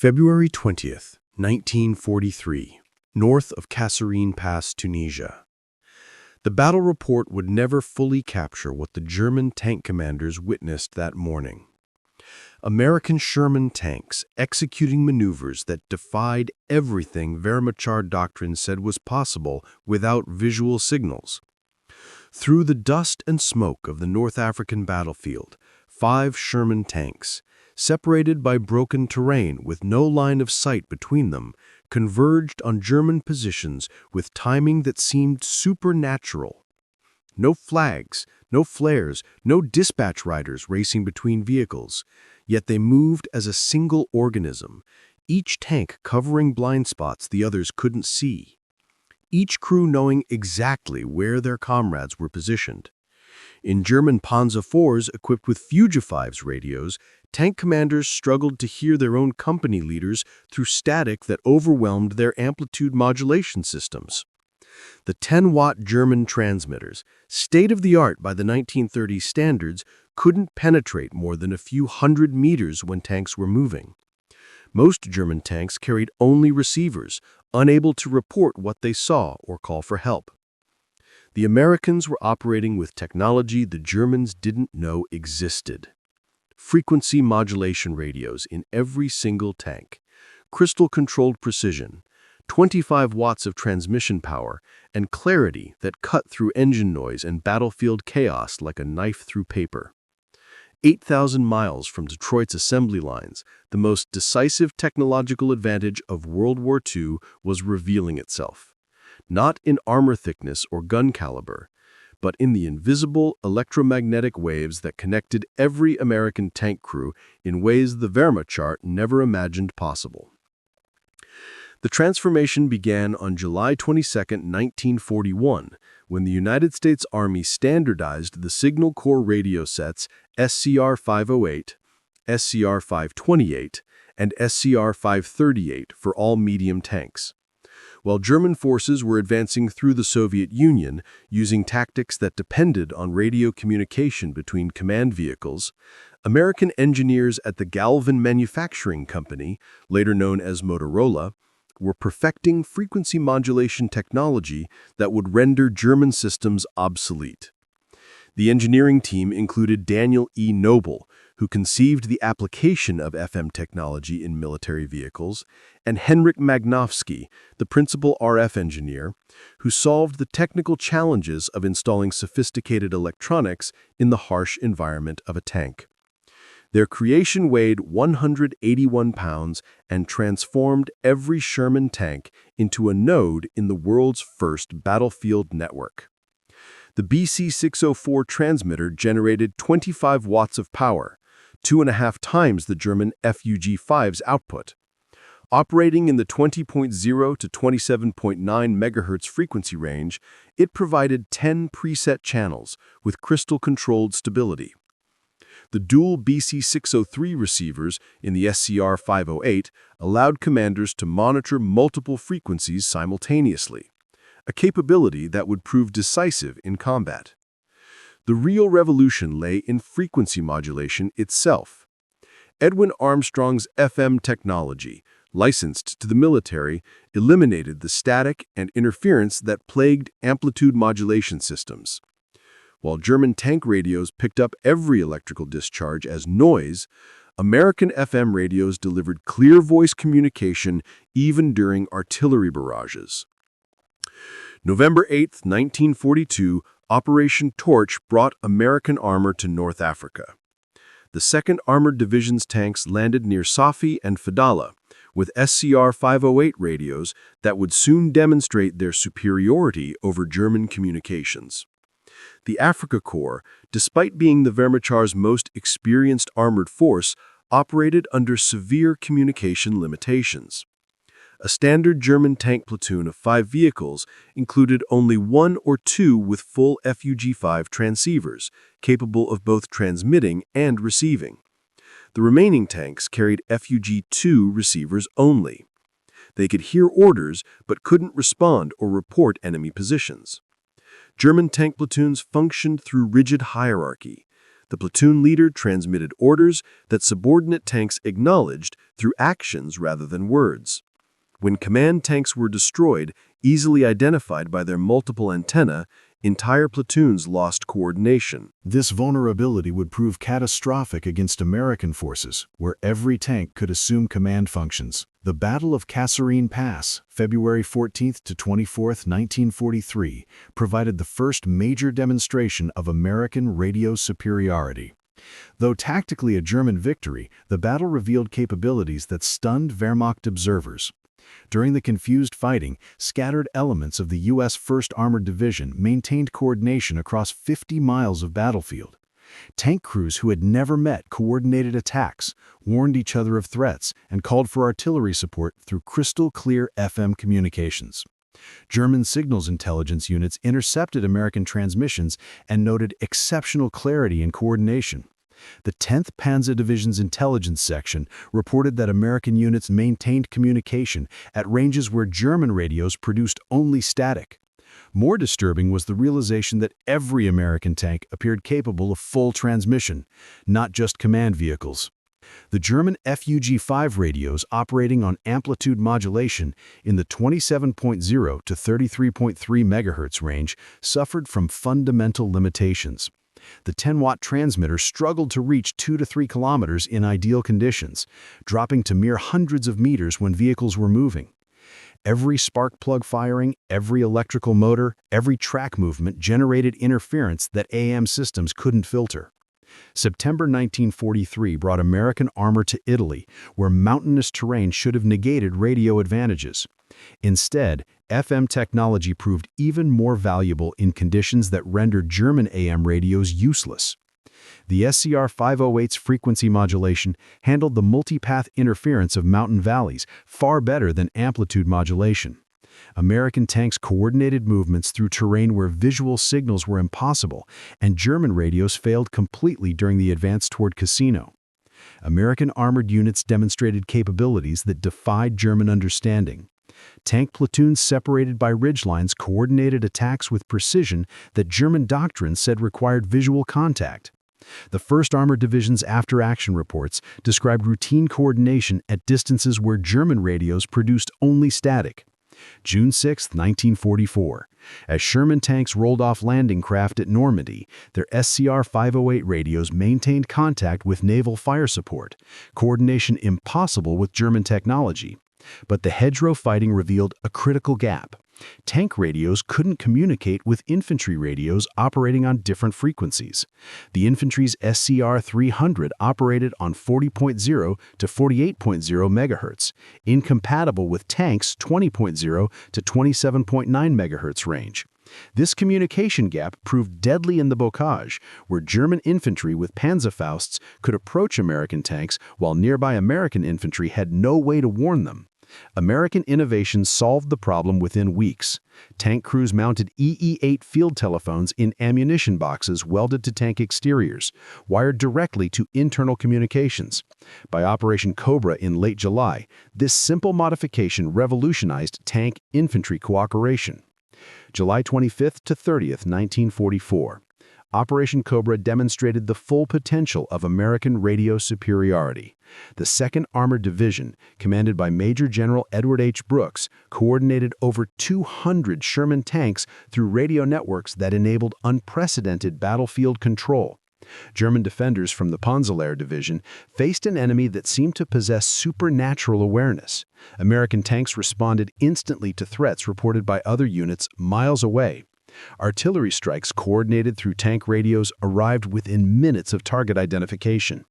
February 20th, 1943, north of Kasserine Pass, Tunisia. The battle report would never fully capture what the German tank commanders witnessed that morning. American Sherman tanks executing maneuvers that defied everything Wehrmacht doctrine said was possible without visual signals. Through the dust and smoke of the North African battlefield, 5 Sherman tanks, separated by broken terrain with no line of sight between them, converged on German positions with timing that seemed supernatural. No flags, no flares, no dispatch riders racing between vehicles, yet they moved as a single organism, each tank covering blind spots the others couldn't see, each crew knowing exactly where their comrades were positioned. In German Panzer IVs equipped with Fuji-5's radios, tank commanders struggled to hear their own company leaders through static that overwhelmed their amplitude modulation systems. The 10-watt German transmitters, state-of-the-art by the 1930s standards, couldn't penetrate more than a few hundred meters when tanks were moving. Most German tanks carried only receivers, unable to report what they saw or call for help. The Americans were operating with technology the Germans didn't know existed. Frequency modulation radios in every single tank, crystal-controlled precision, 25 watts of transmission power, and clarity that cut through engine noise and battlefield chaos like a knife through paper. 8,000 miles from Detroit's assembly lines, the most decisive technological advantage of World War II was revealing itself. Not in armor thickness or gun caliber, but in the invisible electromagnetic waves that connected every American tank crew in ways the Wehrmacht never imagined possible. The transformation began on July 22, 1941, when the United States Army standardized the Signal Corps radio sets SCR-508, SCR-528, and SCR-538 for all medium tanks. While German forces were advancing through the Soviet Union using tactics that depended on radio communication between command vehicles, American engineers at the Galvin Manufacturing Company, later known as Motorola, were perfecting frequency modulation technology that would render German systems obsolete. The engineering team included Daniel E. Noble, who conceived the application of FM technology in military vehicles, and Henryk Magnowski, the principal RF engineer, who solved the technical challenges of installing sophisticated electronics in the harsh environment of a tank. Their creation weighed 181 pounds and transformed every Sherman tank into a node in the world's first battlefield network. The BC-604 transmitter generated 25 watts of power, 2.5 times the German FUG-5's output. Operating in the 20.0 to 27.9 MHz frequency range, it provided 10 preset channels with crystal-controlled stability. The dual BC-603 receivers in the SCR-508 allowed commanders to monitor multiple frequencies simultaneously, a capability that would prove decisive in combat. The real revolution lay in frequency modulation itself. Edwin Armstrong's FM technology, licensed to the military, eliminated the static and interference that plagued amplitude modulation systems. While German tank radios picked up every electrical discharge as noise, American FM radios delivered clear voice communication even during artillery barrages. November 8, 1942, Operation Torch brought American armor to North Africa. The 2nd Armored Division's tanks landed near Safi and Fadala, with SCR-508 radios that would soon demonstrate their superiority over German communications. The Afrika Korps, despite being the Wehrmacht's most experienced armored force, operated under severe communication limitations. A standard German tank platoon of 5 vehicles included only 1 or 2 with full FUG-5 transceivers, capable of both transmitting and receiving. The remaining tanks carried FUG-2 receivers only. They could hear orders but couldn't respond or report enemy positions. German tank platoons functioned through rigid hierarchy. The platoon leader transmitted orders that subordinate tanks acknowledged through actions rather than words. When command tanks were destroyed, easily identified by their multiple antennae, entire platoons lost coordination. This vulnerability would prove catastrophic against American forces, where every tank could assume command functions. The Battle of Kasserine Pass, February 14 to 24, 1943, provided the first major demonstration of American radio superiority. Though tactically a German victory, the battle revealed capabilities that stunned Wehrmacht observers. During the confused fighting, scattered elements of the U.S. 1st Armored Division maintained coordination across 50 miles of battlefield. Tank crews who had never met coordinated attacks, warned each other of threats, and called for artillery support through crystal-clear FM communications. German signals intelligence units intercepted American transmissions and noted exceptional clarity and coordination. The 10th Panzer Division's intelligence section reported that American units maintained communication at ranges where German radios produced only static. More disturbing was the realization that every American tank appeared capable of full transmission, not just command vehicles. The German FUG-5 radios operating on amplitude modulation in the 27.0 to 33.3 MHz range suffered from fundamental limitations. The 10-watt transmitter struggled to reach 2 to 3 kilometers in ideal conditions, dropping to mere hundreds of meters when vehicles were moving. Every spark plug firing, every electrical motor, every track movement generated interference that AM systems couldn't filter. September 1943 brought American armor to Italy, where mountainous terrain should have negated radio advantages. Instead, FM technology proved even more valuable in conditions that rendered German AM radios useless. The SCR 508's frequency modulation handled the multipath interference of mountain valleys far better than amplitude modulation. American tanks coordinated movements through terrain where visual signals were impossible, and German radios failed completely during the advance toward Cassino. American armored units demonstrated capabilities that defied German understanding. Tank platoons separated by ridgelines coordinated attacks with precision that German doctrine said required visual contact. The 1st Armored Division's after-action reports described routine coordination at distances where German radios produced only static. June 6, 1944. As Sherman tanks rolled off landing craft at Normandy, their SCR 508 radios maintained contact with naval fire support, coordination impossible with German technology. But the hedgerow fighting revealed a critical gap. Tank radios couldn't communicate with infantry radios operating on different frequencies. The infantry's SCR 300 operated on 40.0 to 48.0 MHz, incompatible with tanks' 20.0 to 27.9 MHz range. This communication gap proved deadly in the bocage, where German infantry with Panzerfausts could approach American tanks while nearby American infantry had no way to warn them. American innovation solved the problem within weeks. Tank crews mounted EE-8 field telephones in ammunition boxes welded to tank exteriors, wired directly to internal communications. By Operation Cobra in late July, this simple modification revolutionized tank infantry cooperation. July 25 to 30, 1944. Operation Cobra demonstrated the full potential of American radio superiority. The 2nd Armored Division, commanded by Major General Edward H. Brooks, coordinated over 200 Sherman tanks through radio networks that enabled unprecedented battlefield control. German defenders from the Panzerlehr Division faced an enemy that seemed to possess supernatural awareness. American tanks responded instantly to threats reported by other units miles away. Artillery strikes coordinated through tank radios arrived within minutes of target identification.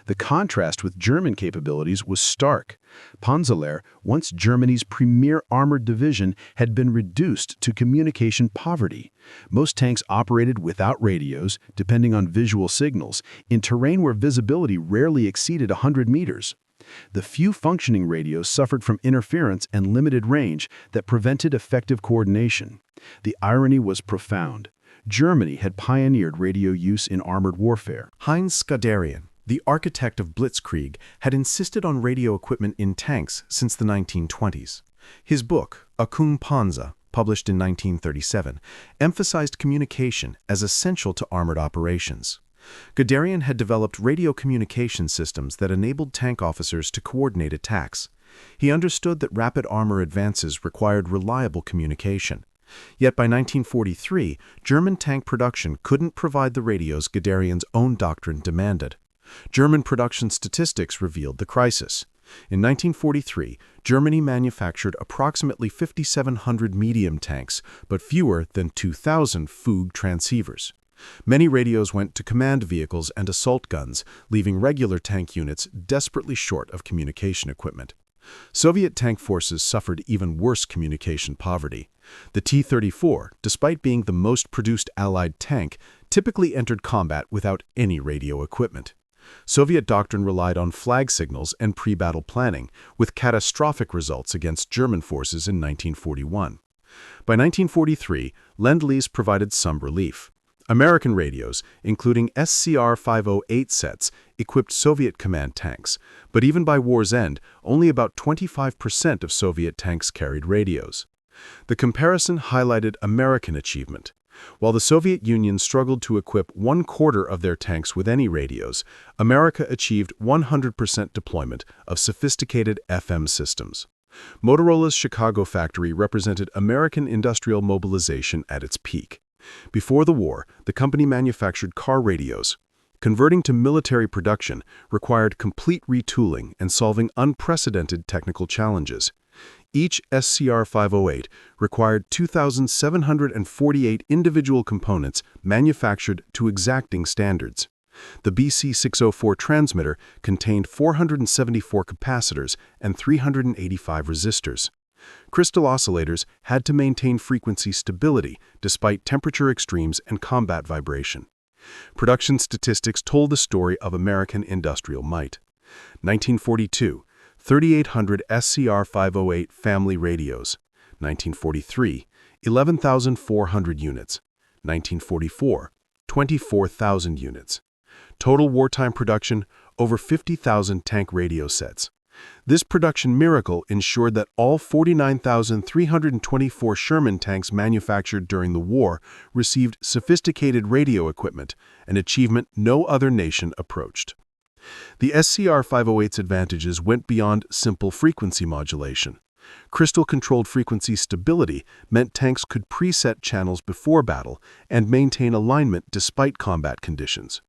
The contrast with German capabilities was stark. Panzerlehr, once Germany's premier armored division, had been reduced to communication poverty. Most tanks operated without radios, depending on visual signals, in terrain where visibility rarely exceeded 100 meters. The few functioning radios suffered from interference and limited range that prevented effective coordination. The irony was profound. Germany had pioneered radio use in armored warfare. Heinz Skadarian, the architect of Blitzkrieg, had insisted on radio equipment in tanks since the 1920s. His book, Akun Panzer, published in 1937, emphasized communication as essential to armored operations. Guderian had developed radio communication systems that enabled tank officers to coordinate attacks. He understood that rapid armor advances required reliable communication. Yet by 1943, German tank production couldn't provide the radios Guderian's own doctrine demanded. German production statistics revealed the crisis. In 1943, Germany manufactured approximately 5,700 medium tanks, but fewer than 2,000 Fug transceivers. Many radios went to command vehicles and assault guns, leaving regular tank units desperately short of communication equipment. Soviet tank forces suffered even worse communication poverty. The T-34, despite being the most produced Allied tank, typically entered combat without any radio equipment. Soviet doctrine relied on flag signals and pre-battle planning, with catastrophic results against German forces in 1941. By 1943, Lend-Lease provided some relief. American radios, including SCR-508 sets, equipped Soviet command tanks, but even by war's end, only about 25% of Soviet tanks carried radios. The comparison highlighted American achievement. While the Soviet Union struggled to equip 1/4 of their tanks with any radios, America achieved 100% deployment of sophisticated FM systems. Motorola's Chicago factory represented American industrial mobilization at its peak. Before the war, the company manufactured car radios. Converting to military production required complete retooling and solving unprecedented technical challenges. Each SCR-508 required 2,748 individual components manufactured to exacting standards. The BC-604 transmitter contained 474 capacitors and 385 resistors. Crystal oscillators had to maintain frequency stability despite temperature extremes and combat vibration. Production statistics told the story of American industrial might. 1942, 3,800 SCR-508 family radios. 1943, 11,400 units. 1944, 24,000 units. Total wartime production, over 50,000 tank radio sets. This production miracle ensured that all 49,324 Sherman tanks manufactured during the war received sophisticated radio equipment, an achievement no other nation approached. The SCR-508's advantages went beyond simple frequency modulation. Crystal-controlled frequency stability meant tanks could preset channels before battle and maintain alignment despite combat conditions.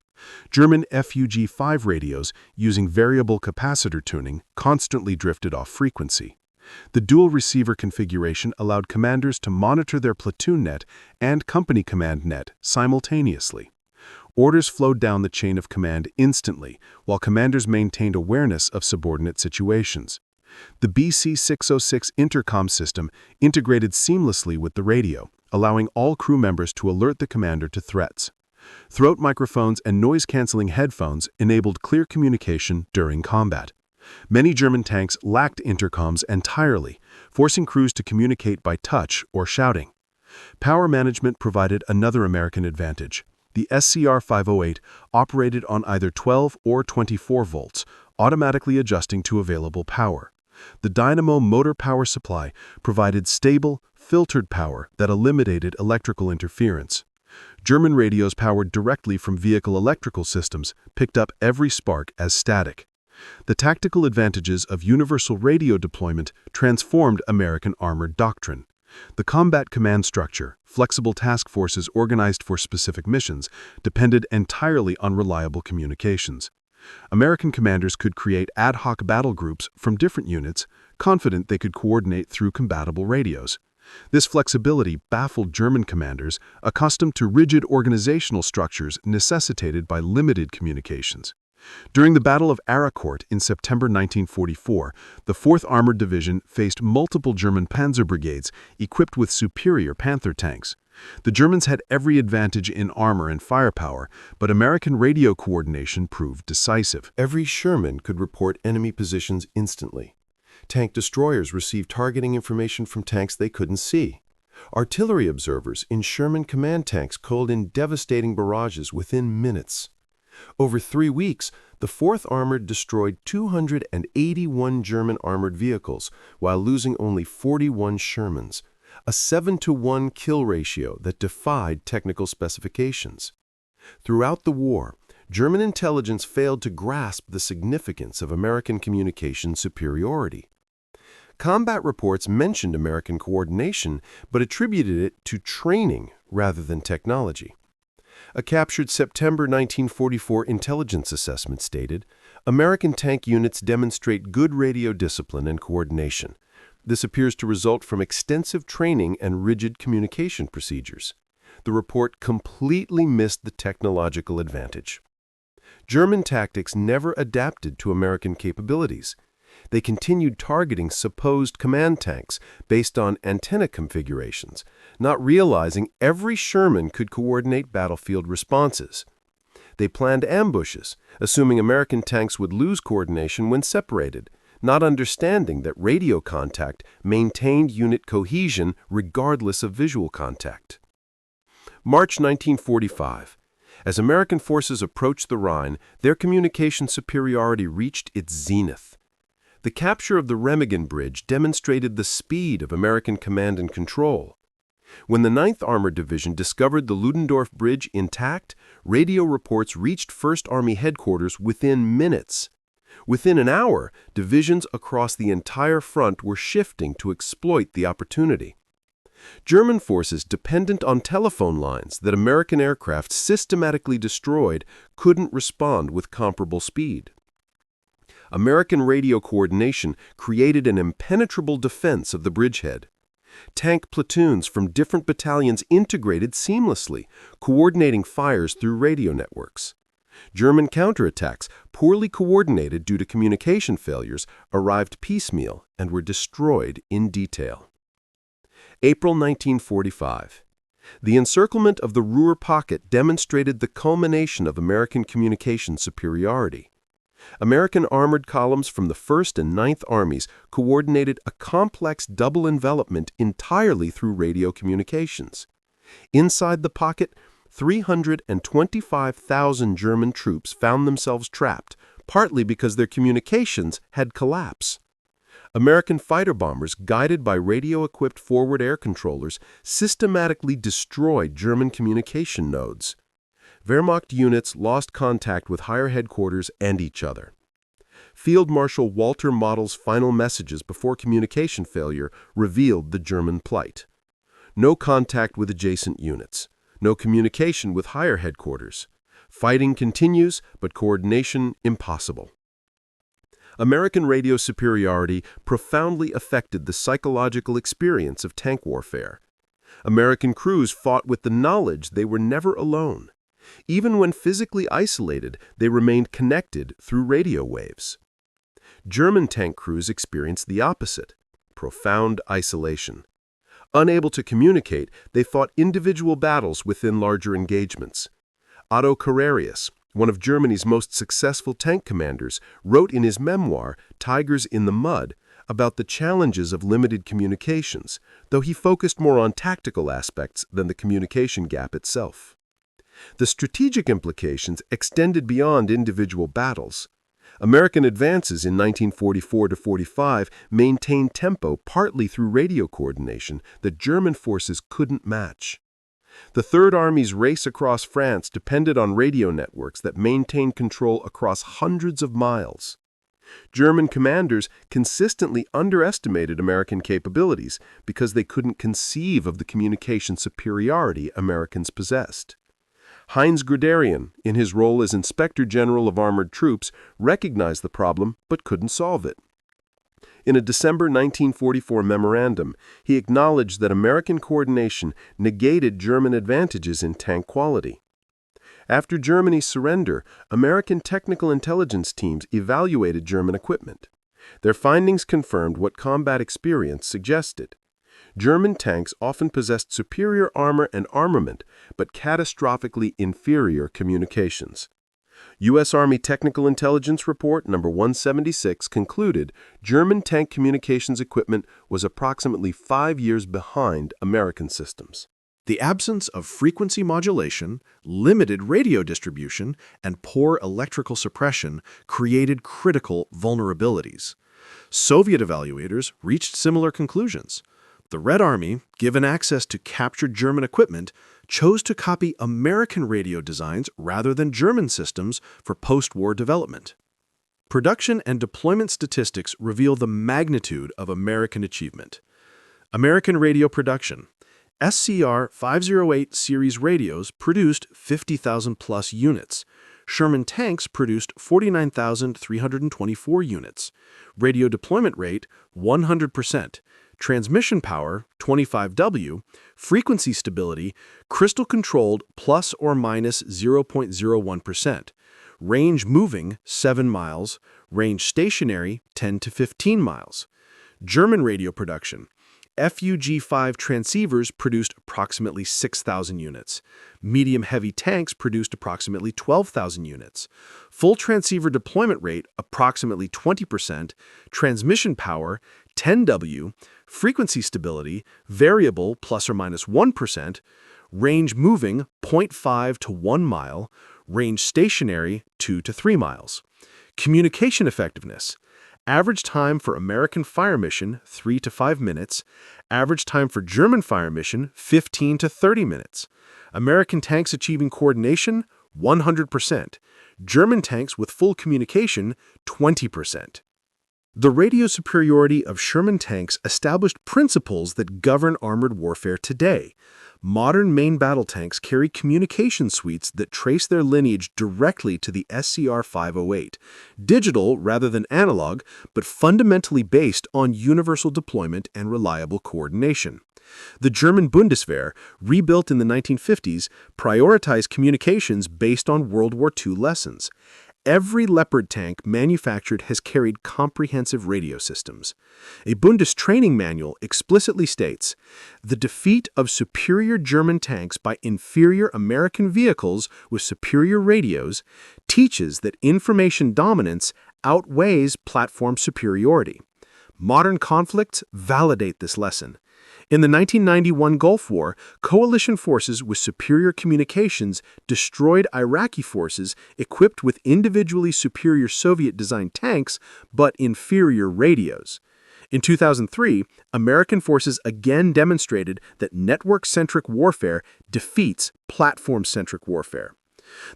German FUG-5 radios, using variable capacitor tuning, constantly drifted off frequency. The dual receiver configuration allowed commanders to monitor their platoon net and company command net simultaneously. Orders flowed down the chain of command instantly, while commanders maintained awareness of subordinate situations. The BC-606 intercom system integrated seamlessly with the radio, allowing all crew members to alert the commander to threats. Throat microphones and noise-canceling headphones enabled clear communication during combat. Many German tanks lacked intercoms entirely, forcing crews to communicate by touch or shouting. Power management provided another American advantage. The SCR-508 operated on either 12 or 24 volts, automatically adjusting to available power. The dynamo motor power supply provided stable, filtered power that eliminated electrical interference. German radios powered directly from vehicle electrical systems picked up every spark as static. The tactical advantages of universal radio deployment transformed American armored doctrine. The combat command structure, flexible task forces organized for specific missions, depended entirely on reliable communications. American commanders could create ad hoc battle groups from different units, confident they could coordinate through compatible radios. This flexibility baffled German commanders, accustomed to rigid organizational structures necessitated by limited communications. During the Battle of Aracourt in September 1944, the 4th Armored Division faced multiple German panzer brigades equipped with superior Panther tanks. The Germans had every advantage in armor and firepower, but American radio coordination proved decisive. Every Sherman could report enemy positions instantly. Tank destroyers received targeting information from tanks they couldn't see. Artillery observers in Sherman command tanks called in devastating barrages within minutes. Over 3 weeks, the 4th Armored destroyed 281 German armored vehicles while losing only 41 Shermans, a 7-to-1 kill ratio that defied technical specifications. Throughout the war, German intelligence failed to grasp the significance of American communication superiority. Combat reports mentioned American coordination, but attributed it to training rather than technology. A captured September 1944 intelligence assessment stated, American tank units demonstrate good radio discipline and coordination. This appears to result from extensive training and rigid communication procedures. The report completely missed the technological advantage. German tactics never adapted to American capabilities. They continued targeting supposed command tanks based on antenna configurations, not realizing every Sherman could coordinate battlefield responses. They planned ambushes, assuming American tanks would lose coordination when separated, not understanding that radio contact maintained unit cohesion regardless of visual contact. March 1945. As American forces approached the Rhine, their communication superiority reached its zenith. The capture of the Remagen Bridge demonstrated the speed of American command and control. When the 9th Armored Division discovered the Ludendorff Bridge intact, radio reports reached 1st Army headquarters within minutes. Within an hour, divisions across the entire front were shifting to exploit the opportunity. German forces dependent on telephone lines that American aircraft systematically destroyed couldn't respond with comparable speed. American radio coordination created an impenetrable defense of the bridgehead. Tank platoons from different battalions integrated seamlessly, coordinating fires through radio networks. German counterattacks, poorly coordinated due to communication failures, arrived piecemeal and were destroyed in detail. April 1945. The encirclement of the Ruhr Pocket demonstrated the culmination of American communication superiority. American armored columns from the 1st and 9th Armies coordinated a complex double envelopment entirely through radio communications. Inside the pocket, 325,000 German troops found themselves trapped, partly because their communications had collapsed. American fighter bombers, guided by radio-equipped forward air controllers, systematically destroyed German communication nodes. Wehrmacht units lost contact with higher headquarters and each other. Field Marshal Walter Model's final messages before communication failure revealed the German plight. No contact with adjacent units. No communication with higher headquarters. Fighting continues, but coordination impossible. American radio superiority profoundly affected the psychological experience of tank warfare. American crews fought with the knowledge they were never alone. Even when physically isolated, they remained connected through radio waves. German tank crews experienced the opposite, profound isolation. Unable to communicate, they fought individual battles within larger engagements. Otto Carrerius, one of Germany's most successful tank commanders, wrote in his memoir, Tigers in the Mud, about the challenges of limited communications, though he focused more on tactical aspects than the communication gap itself. The strategic implications extended beyond individual battles. American advances in 1944-45 maintained tempo partly through radio coordination that German forces couldn't match. The Third Army's race across France depended on radio networks that maintained control across hundreds of miles. German commanders consistently underestimated American capabilities because they couldn't conceive of the communication superiority Americans possessed. Heinz Guderian, in his role as Inspector General of Armored Troops, recognized the problem but couldn't solve it. In a December 1944 memorandum, he acknowledged that American coordination negated German advantages in tank quality. After Germany's surrender, American technical intelligence teams evaluated German equipment. Their findings confirmed what combat experience suggested. German tanks often possessed superior armor and armament, but catastrophically inferior communications. U.S. Army Technical Intelligence Report No. 176 concluded German tank communications equipment was approximately 5 years behind American systems. The absence of frequency modulation, limited radio distribution, and poor electrical suppression created critical vulnerabilities. Soviet evaluators reached similar conclusions. The Red Army, given access to captured German equipment, chose to copy American radio designs rather than German systems for post-war development. Production and deployment statistics reveal the magnitude of American achievement. American radio production. SCR 508 series radios produced 50,000-plus units. Sherman tanks produced 49,324 units. Radio deployment rate, 100%. Transmission power, 25W. Frequency stability, crystal-controlled plus or minus 0.01%. Range moving, 7 miles. Range stationary, 10 to 15 miles. German radio production. FUG-5 transceivers produced approximately 6,000 units. Medium-heavy tanks produced approximately 12,000 units. Full transceiver deployment rate, approximately 20%. Transmission power, 10W. Frequency stability, variable plus or minus 1%. Range moving, 0.5 to 1 mile. Range stationary, 2 to 3 miles. Communication effectiveness. Average time for American fire mission, 3 to 5 minutes. Average time for German fire mission, 15 to 30 minutes. American tanks achieving coordination, 100%. German tanks with full communication, 20%. The radio superiority of Sherman tanks established principles that govern armored warfare today. Modern main battle tanks carry communication suites that trace their lineage directly to the SCR 508, digital rather than analog, but fundamentally based on universal deployment and reliable coordination. The German Bundeswehr, rebuilt in the 1950s, prioritized communications based on World War II lessons. Every Leopard tank manufactured has carried comprehensive radio systems. A Bundes training manual explicitly states, "The defeat of superior German tanks by inferior American vehicles with superior radios teaches that information dominance outweighs platform superiority." Modern conflicts validate this lesson. In the 1991 Gulf War, coalition forces with superior communications destroyed Iraqi forces equipped with individually superior Soviet-designed tanks but inferior radios. In 2003, American forces again demonstrated that network-centric warfare defeats platform-centric warfare.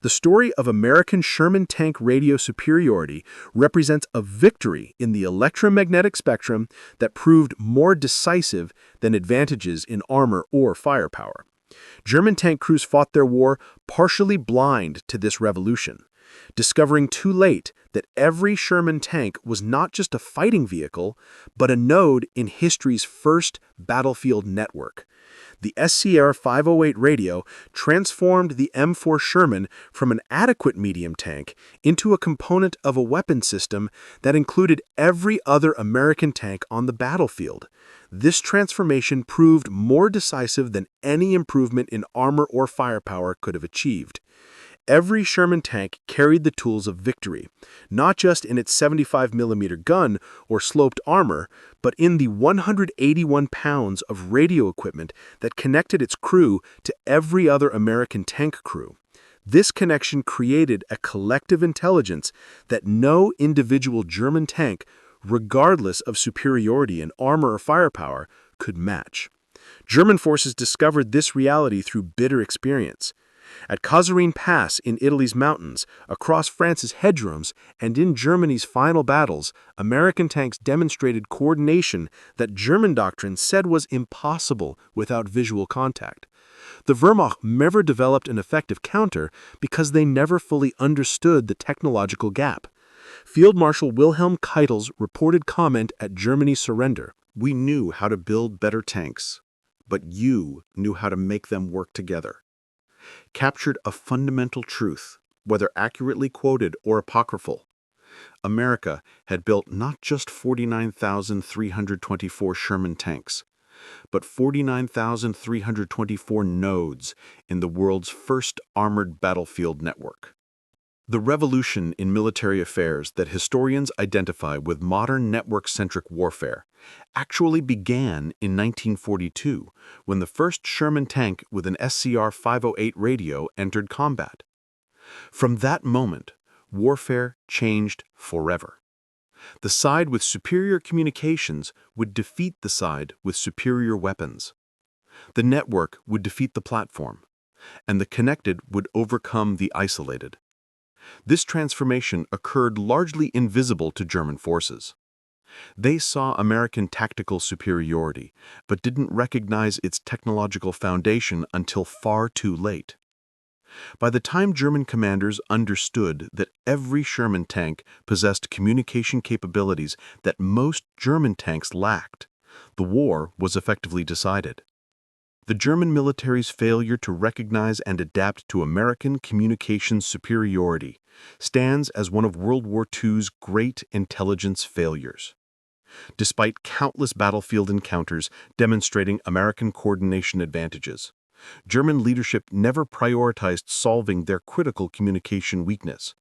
The story of American Sherman tank radio superiority represents a victory in the electromagnetic spectrum that proved more decisive than advantages in armor or firepower. German tank crews fought their war partially blind to this revolution, discovering too late that every Sherman tank was not just a fighting vehicle, but a node in history's first battlefield network. The SCR 508 radio transformed the M4 Sherman from an adequate medium tank into a component of a weapon system that included every other American tank on the battlefield. This transformation proved more decisive than any improvement in armor or firepower could have achieved. Every Sherman tank carried the tools of victory, not just in its 75mm gun or sloped armor, but in the 181 pounds of radio equipment that connected its crew to every other American tank crew. This connection created a collective intelligence that no individual German tank, regardless of superiority in armor or firepower, could match. German forces discovered this reality through bitter experience. At Kasserine Pass in Italy's mountains, across France's hedgerows, and in Germany's final battles, American tanks demonstrated coordination that German doctrine said was impossible without visual contact. The Wehrmacht never developed an effective counter because they never fully understood the technological gap. Field Marshal Wilhelm Keitel's reported comment at Germany's surrender, "We knew how to build better tanks, but you knew how to make them work together," captured a fundamental truth, whether accurately quoted or apocryphal. America had built not just 49,324 Sherman tanks, but 49,324 nodes in the world's first armored battlefield network. The revolution in military affairs that historians identify with modern network-centric warfare actually began in 1942 when the first Sherman tank with an SCR 508 radio entered combat. From that moment, warfare changed forever. The side with superior communications would defeat the side with superior weapons. The network would defeat the platform, and the connected would overcome the isolated. This transformation occurred largely invisible to German forces. They saw American tactical superiority, but didn't recognize its technological foundation until far too late. By the time German commanders understood that every Sherman tank possessed communication capabilities that most German tanks lacked, the war was effectively decided. The German military's failure to recognize and adapt to American communications superiority stands as one of World War II's great intelligence failures. Despite countless battlefield encounters demonstrating American coordination advantages, German leadership never prioritized solving their critical communication weakness.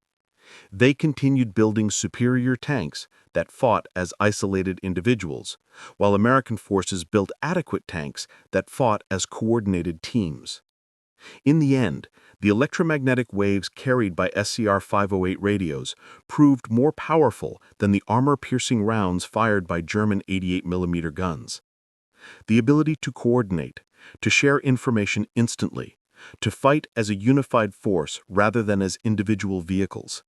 They continued building superior tanks that fought as isolated individuals, while American forces built adequate tanks that fought as coordinated teams. In the end, the electromagnetic waves carried by SCR-508 radios proved more powerful than the armor-piercing rounds fired by German 88mm guns. The ability to coordinate, to share information instantly, to fight as a unified force rather than as individual vehicles.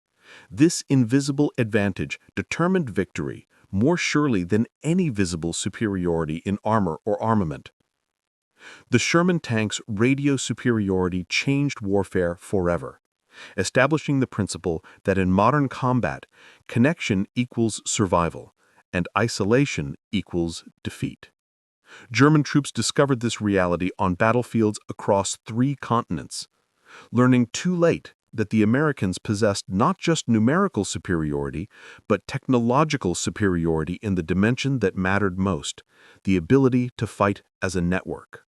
This invisible advantage determined victory more surely than any visible superiority in armor or armament. The Sherman tank's radio superiority changed warfare forever, establishing the principle that in modern combat, connection equals survival, and isolation equals defeat. German troops discovered this reality on battlefields across 3 continents, learning too late that the Americans possessed not just numerical superiority, but technological superiority in the dimension that mattered most, the ability to fight as a network.